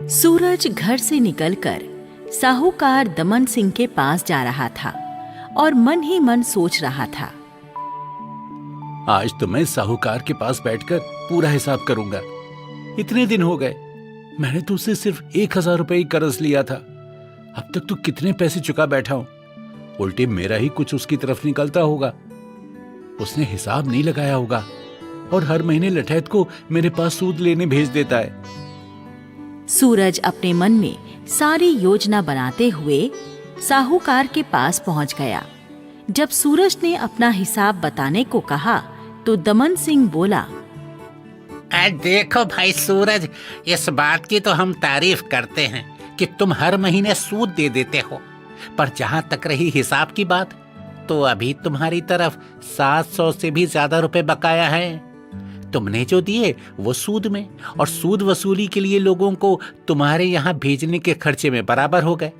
सूरज घर से निकलकर साहूकार दमन सिंह के पास जा रहा था और मन ही मन सोच रहा था। आज तो मैं साहूकार के पास बैठकर पूरा हिसाब करूंगा। इतने दिन हो गए, मैंने तो उससे सिर्फ 1000 रुपए ही कर्ज लिया था। अब तक तो कितने पैसे चुका बैठा हूं। उल्टे मेरा ही कुछ उसकी तरफ निकलता होगा। उसने हिसाब नहीं लगाया होगा और हर महीने लठैत को मेरे पास सूद लेने भेज देता है। सूरज अपने मन में सारी योजना बनाते हुए साहूकार के पास पहुंच गया। जब सूरज ने अपना हिसाब बताने को कहा तो दमन सिंह बोला, देखो भाई सूरज, इस बात की तो हम तारीफ करते हैं कि तुम हर महीने सूद दे देते हो, पर जहां तक रही हिसाब की बात, तो अभी तुम्हारी तरफ 700 से भी ज्यादा रुपए बकाया है। तुमने जो दिए वो सूद में, और सूद वसूली के लिए लोगों को तुम्हारे यहाँ भेजने के खर्चे में बराबर हो गए।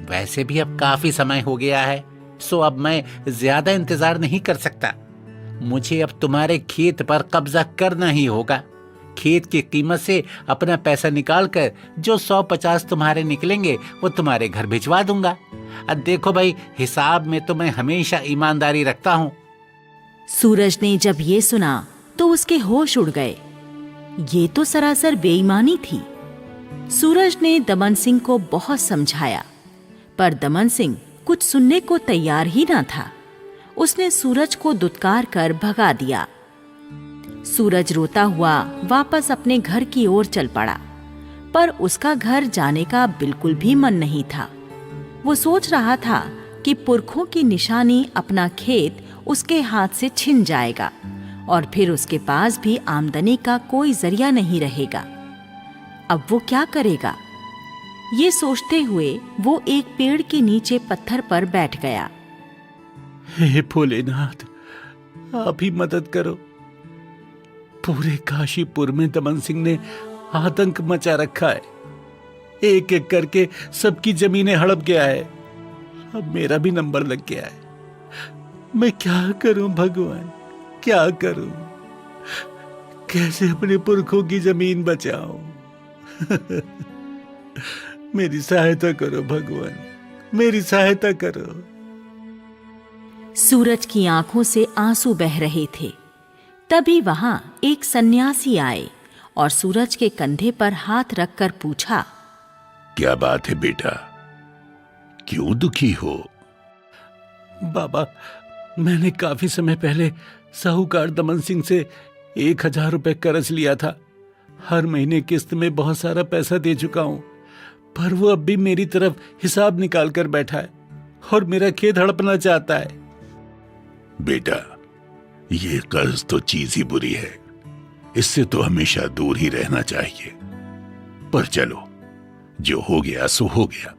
वैसे भी अब काफी समय हो गया है, सो अब मैं ज्यादा इंतजार नहीं कर सकता। मुझे अब तुम्हारे खेत पर कब्जा करना ही होगा। खेत की कीमत से अपना पैसा निकाल कर जो 150 तुम्हारे निकलेंगे वो तुम्हारे घर भिजवा दूंगा। अब देखो भाई, हिसाब में तो मैं हमेशा ईमानदारी रखता हूँ। सूरज ने जब ये सुना तो उसके होश उड़ गए। ये तो सरासर बेईमानी थी। सूरज ने दमन सिंह को बहुत समझाया, पर दमन सिंह कुछ सुनने को तैयार ही ना था। उसने सूरज को दुत्कार कर भगा दिया। सूरज रोता हुआ वापस अपने घर की ओर चल पड़ा, पर उसका घर जाने का बिल्कुल भी मन नहीं था। वो सोच रहा था कि पुरखों की निशानी अपना खेत उसके हाथ से छिन जाएगा और फिर उसके पास भी आमदनी का कोई जरिया नहीं रहेगा। अब वो क्या करेगा? ये सोचते हुए वो एक पेड़ के नीचे पत्थर पर बैठ गया। हे भोलेनाथ, आप ही मदद करो। पूरे काशीपुर में दमन सिंह ने आतंक मचा रखा है। एक एक करके सबकी जमीनें हड़प गया है। अब मेरा भी नंबर लग गया है। मैं क्या करूं भगवान, क्या करूं? कैसे अपने पुरखों की जमीन बचाऊं? मेरी सहायता करो भगवान, मेरी सहायता करो। सूरज की आंखों से आंसू बह रहे थे। तभी वहां एक सन्यासी आए और सूरज के कंधे पर हाथ रखकर पूछा, क्या बात है बेटा, क्यों दुखी हो? बाबा, मैंने काफी समय पहले साहूकार दमन सिंह से 1000 रुपए कर्ज लिया था। हर महीने किस्त में बहुत सारा पैसा दे चुका हूं, पर वो अब भी मेरी तरफ हिसाब निकाल कर बैठा है और मेरा खेत हड़पना चाहता है। बेटा, ये कर्ज तो चीज ही बुरी है, इससे तो हमेशा दूर ही रहना चाहिए। पर चलो, जो हो गया सो हो गया।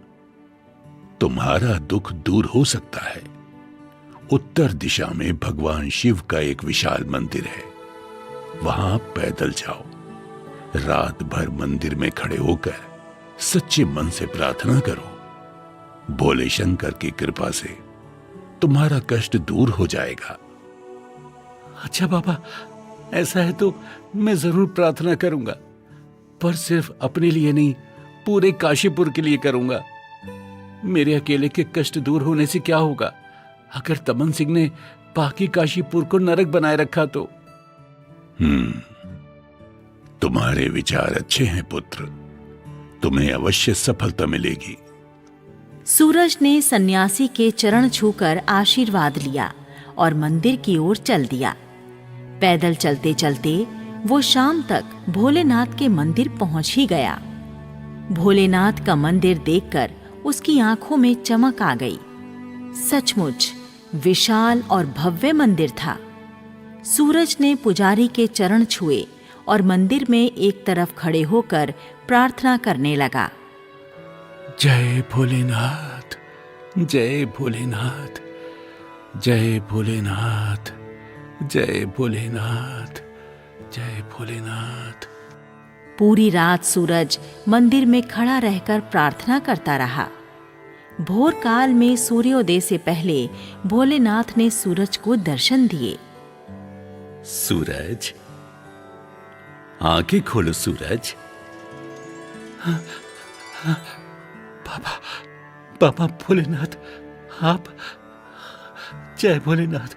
तुम्हारा दुख दूर हो सकता है। उत्तर दिशा में भगवान शिव का एक विशाल मंदिर है। वहां पैदल जाओ। रात भर मंदिर में खड़े होकर सच्चे मन से प्रार्थना करो। भोले शंकर की कृपा से तुम्हारा कष्ट दूर हो जाएगा। अच्छा बाबा, ऐसा है तो मैं जरूर प्रार्थना करूंगा, पर सिर्फ अपने लिए नहीं, पूरे काशीपुर के लिए करूंगा। मेरे अकेले के कष्ट दूर होने से क्या होगा अगर दमन सिंह ने बाकी काशीपुर को नरक बनाए रखा तो? तुम्हारे विचार अच्छे हैं पुत्र, तुम्हें अवश्य सफलता मिलेगी। सूरज ने सन्यासी के चरण छूकर आशीर्वाद लिया और मंदिर की ओर चल दिया। पैदल चलते चलते वो शाम तक भोलेनाथ के मंदिर पहुंच ही गया। भोलेनाथ का मंदिर देखकर उसकी आंखों में चमक आ गई। सचमुच विशाल और भव्य मंदिर था। सूरज ने पुजारी के चरण छुए और मंदिर में एक तरफ खड़े होकर प्रार्थना करने लगा। जय भोलेनाथ, जय भोलेनाथ, जय भोलेनाथ, जय भोलेनाथ, जय भोलेनाथ। पूरी रात सूरज मंदिर में खड़ा रहकर प्रार्थना करता रहा। भोर काल में सूर्योदय से पहले भोलेनाथ ने सूरज को दर्शन दिए। सूरज, आंखें खोलो सूरज। बाबा, बाबा भोलेनाथ, आप। जय भोलेनाथ,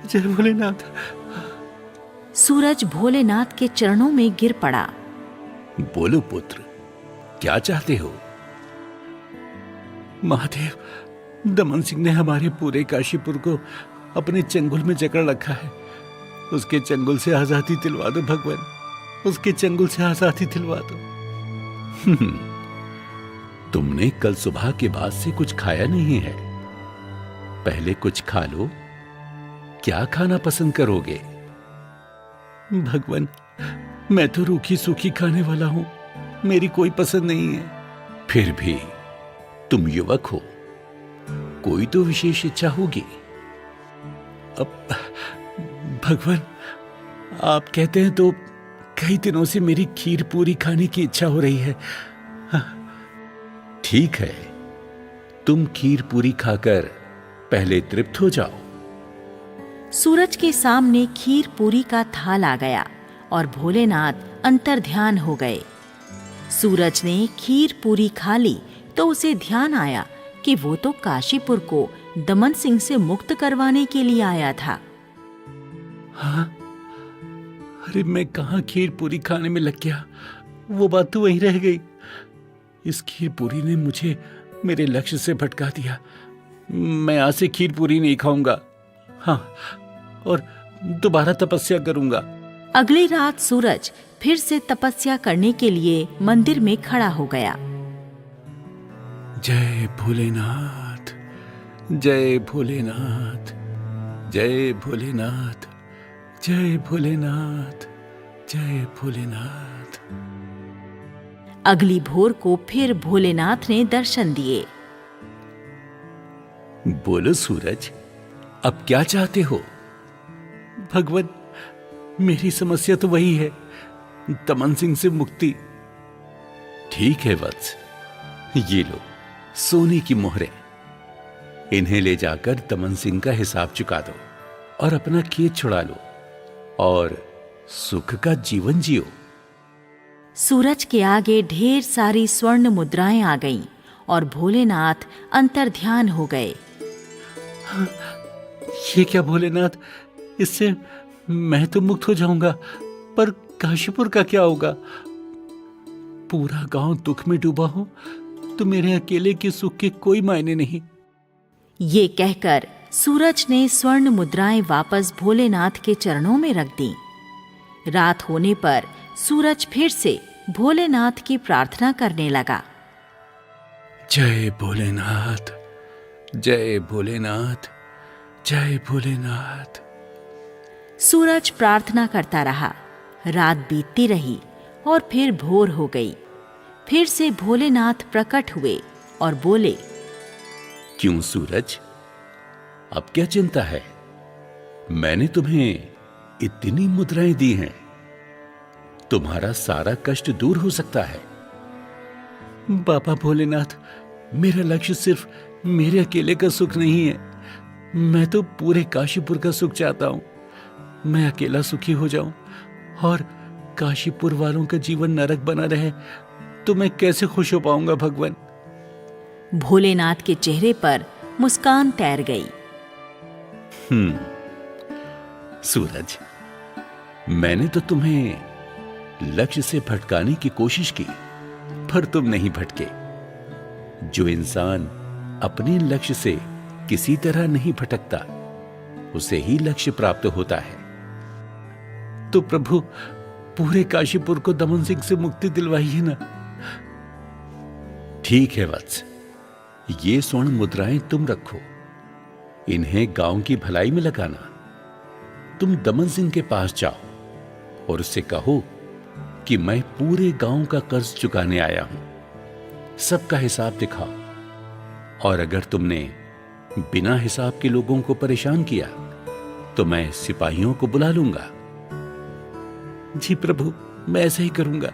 जय भोलेनाथ। सूरज भोलेनाथ के चरणों में गिर पड़ा। बोलो पुत्र, क्या चाहते हो? महादेव, दमन सिंह ने हमारे पूरे काशीपुर को अपने चंगुल में जकड़ रखा है। उसके चंगुल से आजादी दिलवा दो भगवान, उसके चंगुल से आजादी दिलवा दो। तुमने कल सुबह के बाद से कुछ खाया नहीं है, पहले कुछ खा लो। क्या खाना पसंद करोगे? भगवान, मैं तो रूखी सूखी खाने वाला हूं, मेरी कोई पसंद नहीं है। फिर भी तुम युवक हो, कोई तो विशेष इच्छा होगी। अब भगवान, आप कहते हैं तो कई दिनों से मेरी खीर पूरी खाने की इच्छा हो रही है। ठीक है, तुम खीर पूरी खाकर पहले तृप्त हो जाओ। सूरज के सामने खीर पूरी का थाल आ गया और भोलेनाथ अंतर्ध्यान हो गए। सूरज ने खीर पूरी खा ली तो उसे ध्यान आया कि वो तो काशीपुर को दमन सिंह से मुक्त करवाने के लिए आया था। हाँ, अरे मैं कहाँ खीर पूरी खाने में लग गया, वो बात तो वहीं रह गई। इस खीर पूरी ने मुझे मेरे लक्ष्य से भटका दिया। मैं आज से खीर पूरी नहीं खाऊंगा, हाँ, और दोबारा तपस्या करूंगा। अगली रात सूरज फिर से तपस्या करने के लिए मंदिर में खड़ा हो गया। जय भोलेनाथ, जय भोलेनाथ, जय भोलेनाथ, जय भोलेनाथ, जय भोलेनाथ। अगली भोर को फिर भोलेनाथ ने दर्शन दिए। बोलो सूरज, अब क्या चाहते हो? भगवान, मेरी समस्या तो वही है, दमन सिंह से मुक्ति। ठीक है वत्स, ये लो सोने की मोहरें, इन्हें ले जाकर दमन सिंह का हिसाब चुका दो और अपना खेत छुड़ा लो और सुख का जीवन जियो। सूरज के आगे ढेर सारी स्वर्ण मुद्राएं आ गईं और भोलेनाथ अंतर्ध्यान हो गए। ये क्या भोलेनाथ, इससे मैं तो मुक्त हो जाऊंगा, पर काशीपुर का क्या होगा? पूरा गांव दुख में डूबा हो तो मेरे अकेले के सुख के कोई मायने नहीं। ये कहकर सूरज ने स्वर्ण मुद्राएं वापस भोलेनाथ के चरणों में रख दी। रात होने पर सूरज फिर से भोलेनाथ की प्रार्थना करने लगा। जय भोलेनाथ, जय भोलेनाथ, जय भोलेनाथ। सूरज प्रार्थना करता रहा। रात बीतती रही और फिर भोर हो गई। फिर से भोलेनाथ प्रकट हुए और बोले, क्यों सूरज, अब क्या चिंता है? मैंने तुम्हें इतनी मुद्राएं दी हैं, तुम्हारा सारा कष्ट दूर हो सकता है। बाबा भोलेनाथ, मेरा लक्ष्य सिर्फ मेरे अकेले का सुख नहीं है, मैं तो पूरे काशीपुर का सुख चाहता हूं। मैं अकेला सुखी हो जाऊं और काशीपुर वालों का जीवन नरक बना रहे तो मैं कैसे खुश हो पाऊंगा भगवान? भोलेनाथ के चेहरे पर मुस्कान तैर गई। सूरज, मैंने तो तुम्हें लक्ष्य से भटकाने की कोशिश की, पर तुम नहीं भटके। जो इंसान अपने लक्ष्य से किसी तरह नहीं भटकता, उसे ही लक्ष्य प्राप्त होता है। तो प्रभु, पूरे काशीपुर को दमन सिंह से मुक्ति दिलवाइए ना। ठीक है वत्स, ये स्वर्ण मुद्राएं तुम रखो, इन्हें गांव की भलाई में लगाना। तुम दमन सिंह के पास जाओ और उससे कहो कि मैं पूरे गांव का कर्ज चुकाने आया हूं, सबका हिसाब दिखाओ। और अगर तुमने बिना हिसाब के लोगों को परेशान किया तो मैं सिपाहियों को बुला लूंगा। जी प्रभु, मैं ऐसे ही करूंगा।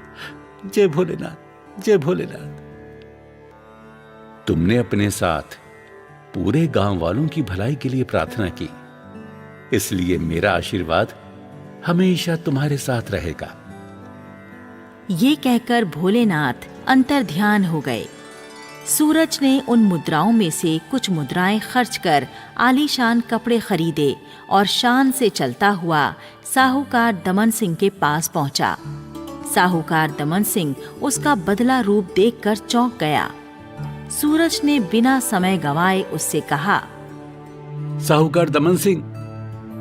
जय भोलेनाथ, जय भोलेनाथ। तुमने अपने साथ पूरे गांव वालों की भलाई के लिए प्रार्थना की, इसलिए मेरा आशीर्वाद हमेशा तुम्हारे साथ रहेगा। ये कहकर भोलेनाथ अंतर्ध्यान हो गए। सूरज ने उन मुद्राओं में से कुछ मुद्राएं खर्च कर आलीशान कपड़े खरीदे और शान से चलता हुआ साहूकार दमन सिंह के पास पहुंचा। साहूकार दमन सिंह उसका बदला रूप देखकर चौंक गया। सूरज ने बिना समय गंवाए उससे कहा, साहूकार दमन सिंह,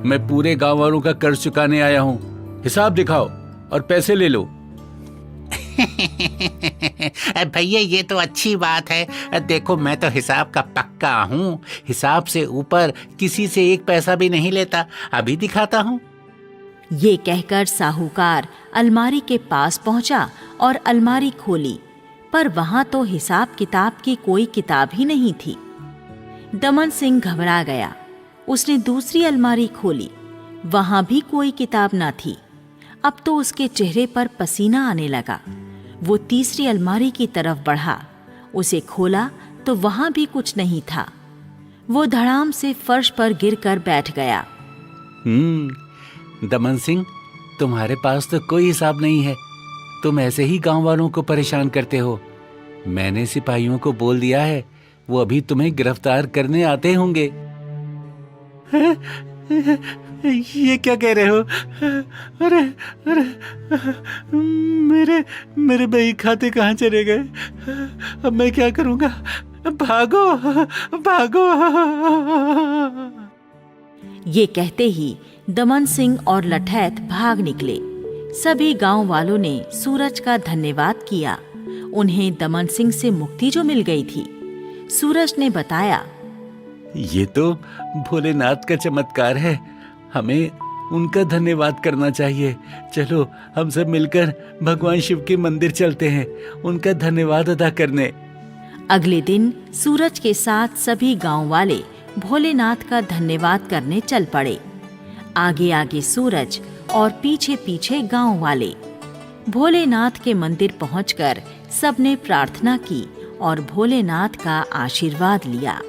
मैं पूरे गांव वालों का कर्ज चुकाने आया हूँ। हिसाब दिखाओ और पैसे ले लो। भैया ये तो अच्छी बात है। देखो मैं तो हिसाब का पक्का हूँ, हिसाब से ऊपर किसी से एक पैसा भी नहीं लेता। अभी दिखाता हूँ। ये कहकर साहूकार अलमारी के पास पहुंचा और अलमारी खोली, पर वहां तो हिसाब किताब की कोई किताब ही नहीं थी। दमन सिंह घबरा गया। उसने दूसरी अलमारी खोली, वहां भी कोई किताब ना थी। अब तो उसके चेहरे पर पसीना आने लगा। वो तीसरी अलमारी की तरफ बढ़ा, उसे खोला तो वहां भी कुछ नहीं था। वो धड़ाम से फर्श पर गिरकर बैठ गया। दमन सिंह, तुम्हारे पास तो कोई हिसाब नहीं है। तुम ऐसे ही गांव वालों को परेशान करते हो। मैंने सिपाहियों को बोल दिया है, वो अभी तुम्हें गिरफ्तार करने आते होंगे। ये क्या कह रहे हो? अरे अरे, मेरे बही खाते कहाँ चले गए? अब मैं क्या करूँगा? भागो भागो। ये कहते ही दमन सिंह और लठैत भाग निकले। सभी गांव वालों ने सूरज का धन्यवाद किया। उन्हें दमन सिंह से मुक्ति जो मिल गई थी। सूरज ने बताया, ये तो भोलेनाथ का चमत्कार है। हमें उनका धन्यवाद करना चाहिए। चलो हम सब मिलकर भगवान शिव के मंदिर चलते हैं, उनका धन्यवाद अदा करने। अगले दिन सूरज के साथ सभी गांव वाले भोलेनाथ का धन्यवाद करने चल पड़े। आगे आगे सूरज और पीछे पीछे गांव वाले। भोलेनाथ के मंदिर पहुंचकर सबने प्रार्थना की और भोलेनाथ का आशीर्वाद लिया।